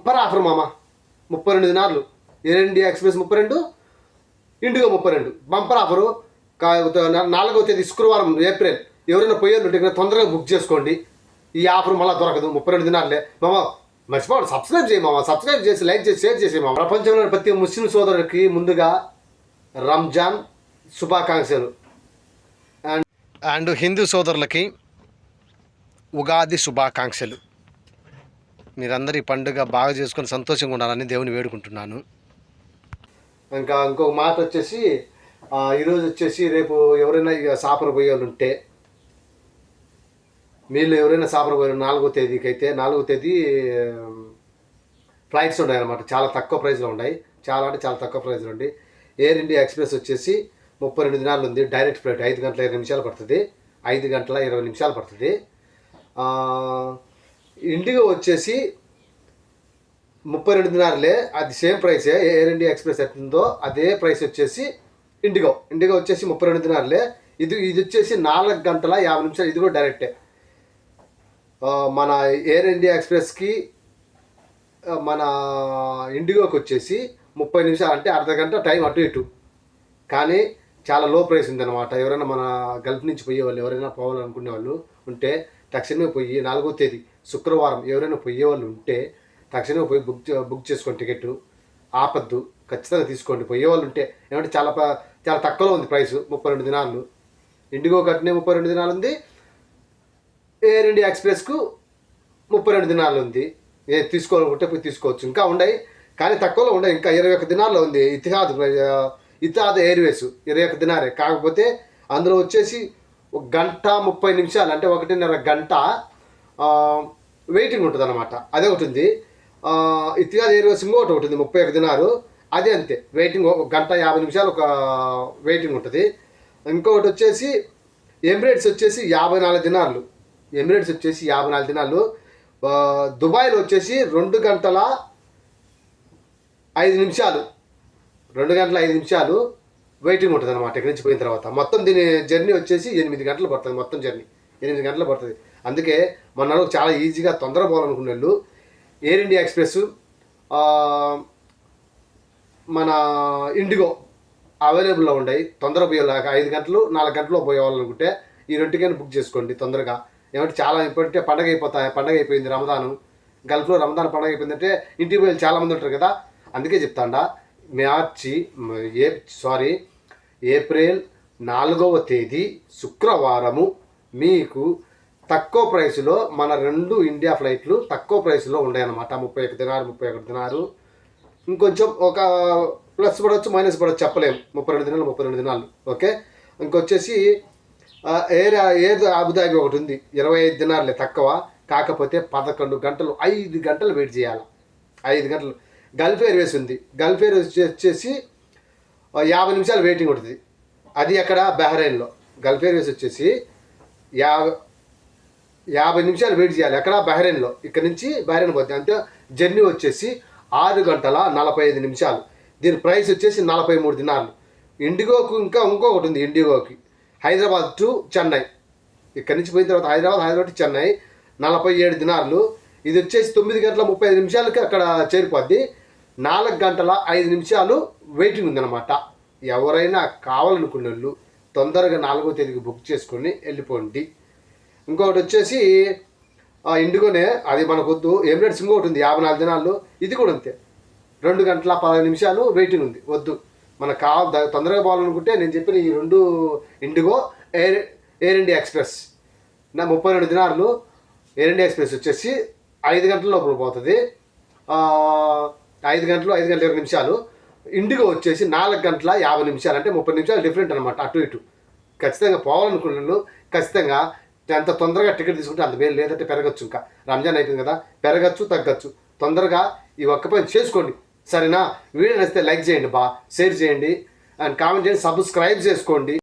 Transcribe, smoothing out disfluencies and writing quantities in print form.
Bumper offer మామ. 32 దినాలు air India express 32, IndiGo 32 bumper offer. 4వ తేదీ శుక్రవారం ఏప్రిల్. ఎవరైనా పోయేది తొందరగా బుక్ చేసుకోండి. ఈ ఆఫర్ మళ్ళీ దొరకదు. 32 దినాలే మామ. మర్చిపోండి, సబ్స్క్రైబ్ చేయి మామ. సబ్స్క్రైబ్ చేసి లైక్ చేసి షేర్ చేసే మామ. ప్రపంచంలోని ప్రతి ముస్లిం సోదరుడికి ముందుగా రంజాన్ శుభాకాంక్షలు. అండ్ హిందూ సోదరులకి ఉగాది శుభాకాంక్షలు. మీరందరూ ఈ పండుగ బాగా చేసుకొని సంతోషంగా ఉండాలని దేవుని వేడుకుంటున్నాను. ఇంకొక మాట వచ్చేసి, ఈరోజు వచ్చేసి రేపు ఎవరైనా సాపర పోయే వాళ్ళు ఉంటే, మీరు ఎవరైనా సాపర పోయారు 4వ తేదీకి అయితే, 4వ తేదీ ఫ్లైట్స్ ఉన్నాయి అన్నమాట. చాలా తక్కువ ప్రైస్లో ఉన్నాయి. చాలా అంటే చాలా తక్కువ ప్రైస్లో ఉండి. ఎయిర్ ఇండియా ఎక్స్ప్రెస్ వచ్చేసి 32 దినాలు ఉంది. డైరెక్ట్ ఫ్లైట్ 5 గంటల 20 నిమిషాలు పడుతుంది. 5 గంటల 20 నిమిషాలు పడుతుంది. ఇండిగో వచ్చేసి 32 దినాలే. అది సేమ్ ప్రైసే. ఎయిర్ ఇండియా ఎక్స్ప్రెస్ ఎట్టుందో అదే ప్రైస్ వచ్చేసి ఇండిగో వచ్చేసి 32 దినాలే. ఇది వచ్చేసి 4 గంటల 50 నిమిషాలు. ఇది కూడా డైరెక్టే. మన ఎయిర్ ఇండియా ఎక్స్ప్రెస్కి మన ఇండిగోకి వచ్చేసి 30 నిమిషాలు, అంటే అర్ధ గంట టైం అటు ఇటు. కానీ చాలా లో ప్రైస్ ఉందన్నమాట. ఎవరైనా మన గల్ఫ్ నుంచి పోయేవాళ్ళు, ఎవరైనా పోవాలనుకునే వాళ్ళు ఉంటే తక్షణమే పోయి 4వ తేదీ శుక్రవారం ఎవరైనా పోయేవాళ్ళు ఉంటే తక్షణమే పోయి బుక్ చేసుకోండి. టికెట్ ఆపద్దు, ఖచ్చితంగా తీసుకోండి. పోయేవాళ్ళు ఉంటే ఏమంటే చాలా చాలా తక్కువలో ఉంది ప్రైస్. 32 దినాలు ఇండిగో కట్టినే 32 దినాలు ఉంది. ఎయిర్ ఇండియా ఎక్స్ప్రెస్కు 32 దినాలు ఉంది. తీసుకోవాలనుకుంటే పోయి తీసుకోవచ్చు. ఇంకా ఉన్నాయి కానీ తక్కువలో ఉన్నాయి. ఇంకా 21 దినాల్లో ఉంది ఇతిహాద్ ఎయిర్వేస్ 21 దినాలే. కాకపోతే అందులో వచ్చేసి 1 గంట 30 నిమిషాలు, అంటే 1.5 గంట వెయిటింగ్ ఉంటుంది అన్నమాట. అదే ఒకటి ఉంది. ఇతిహాద్ ఎయిర్వేస్ ఇంకోటి ఉంటుంది 31 దినాలు. అదే అంతే వెయిటింగ్. 1 గంట 50 నిమిషాలు ఒక వెయిటింగ్ ఉంటుంది. ఇంకొకటి వచ్చేసి ఎమిరేట్స్ వచ్చేసి 54 దినాలు. ఎమిరేట్స్ వచ్చేసి 54 దినాలు. దుబాయ్లో వచ్చేసి 2 గంటల 5 నిమిషాలు 2 గంటల 5 నిమిషాలు వెయిటింగ్ ఉంటుంది అనమాట. ఇక్కడి నుంచి పోయిన తర్వాత మొత్తం దీని జర్నీ వచ్చేసి 8 గంటలు పడుతుంది. మొత్తం జర్నీ 8 గంటలు పడుతుంది. అందుకే మొన్న చాలా ఈజీగా తొందరగా పోవాలనుకునే వాళ్ళు ఎయిర్ ఇండియా ఎక్స్ప్రెస్, మన ఇండిగో అవైలబుల్లో ఉన్నాయి. తొందరగా పోయేలాగా 5 గంటలు 4 గంటల్లో పోయేవాళ్ళనుకుంటే ఈ రెండుకైనా బుక్ చేసుకోండి తొందరగా. ఏమంటే చాలా ఇంపార్టెంట్. పండగ అయిపోయింది రమదాను. గల్ఫ్లో రమదాన్ పండగ అయిపోయిందంటే ఇంటికి పోయి చాలామంది ఉంటారు కదా. అందుకే చెప్తాండా, ఏప్రిల్ 4వ తేదీ శుక్రవారము మీకు తక్కువ ప్రైస్లో మన 2 ఇండియా ఫ్లైట్లు తక్కువ ప్రైస్లో ఉన్నాయన్నమాట. 31 దినాలు. ఇంకొంచెం ఒక ప్లస్ పడవచ్చు, మైనస్ పడవచ్చు, చెప్పలేము. 32 దినాలు ఓకే. ఇంకొచ్చేసి ఎయిర్ అబుదాబి ఒకటి ఉంది 25 దినాలే తక్కువ. కాకపోతే 11 గంటలు 5 గంటలు వెయిట్ చేయాలి. 5 గంటలు. గల్ఫ్ ఎయిర్వేస్ ఉంది. గల్ఫ్ ఎయిర్వేస్ వచ్చేసి 50 నిమిషాలు వెయిటింగ్ ఉంటుంది. అది అక్కడ బహ్రెయిన్లో. గల్ఫ్ ఎయిర్వేస్ వచ్చేసి 50 నిమిషాలు వెయిట్ చేయాలి. అక్కడ బహ్రెయిన్లో. ఇక్కడ నుంచి బహ్రెయిన్ పోతుంది. అంతే. జర్నీ వచ్చేసి 6 గంటల 45 నిమిషాలు. దీని ప్రైస్ వచ్చేసి 43 దినాలు. ఇండిగోకు ఇంకొకటి ఉంది. ఇండిగోకి హైదరాబాద్ టు చెన్నై. ఇక్కడి నుంచి పోయిన తర్వాత హైదరాబాద్ టు చెన్నై 47 దినాలు. ఇది వచ్చేసి 9 గంటల 35 నిమిషాలకి అక్కడ చేరిపోద్ది. 4 గంటల 5 నిమిషాలు వెయిటింగ్ ఉందన్నమాట. ఎవరైనా కావాలనుకునే వాళ్ళు తొందరగా 4వ తేదీకి బుక్ చేసుకొని వెళ్ళిపోండి. ఇంకొకటి వచ్చేసి ఇండిగోనే, అది మనకొద్దు. ఎమిరేట్స్ ఇంకొకటి ఉంది 54 దినాలు. ఇది కూడా అంతే 2 గంటల 15 నిమిషాలు వెయిటింగ్ ఉంది. వద్దు, మనకు తొందరగా పోవాలనుకుంటే నేను చెప్పిన ఈ 2 ఇండిగో, ఎయిర్ ఇండియా ఎక్స్ప్రెస్ 32 దినాలు. ఎయిర్ ఇండియా ఎక్స్ప్రెస్ వచ్చేసి 5 గంటల లోపల పోతుంది. 5 గంటలు 20 నిమిషాలు. ఇండిగో వచ్చేసి 4 గంటల 50 నిమిషాలు, అంటే 30 నిమిషాలు డిఫరెంట్ అనమాట అటు ఇటు. ఖచ్చితంగా పోవాలనుకున్నాను. ఖచ్చితంగా ఎంత తొందరగా టికెట్ తీసుకుంటే అంత మేలు. లేదంటే పెరగచ్చు. ఇంకా రంజాన్ అయిపోయింది కదా, పెరగచ్చు తగ్గచ్చు. తొందరగా ఈ ఒక్క పని చేసుకోండి సరేనా. వీడియో నచ్చితే లైక్ చేయండి, షేర్ చేయండి, అండ్ కామెంట్ చేయండి, సబ్స్క్రైబ్ చేసుకోండి.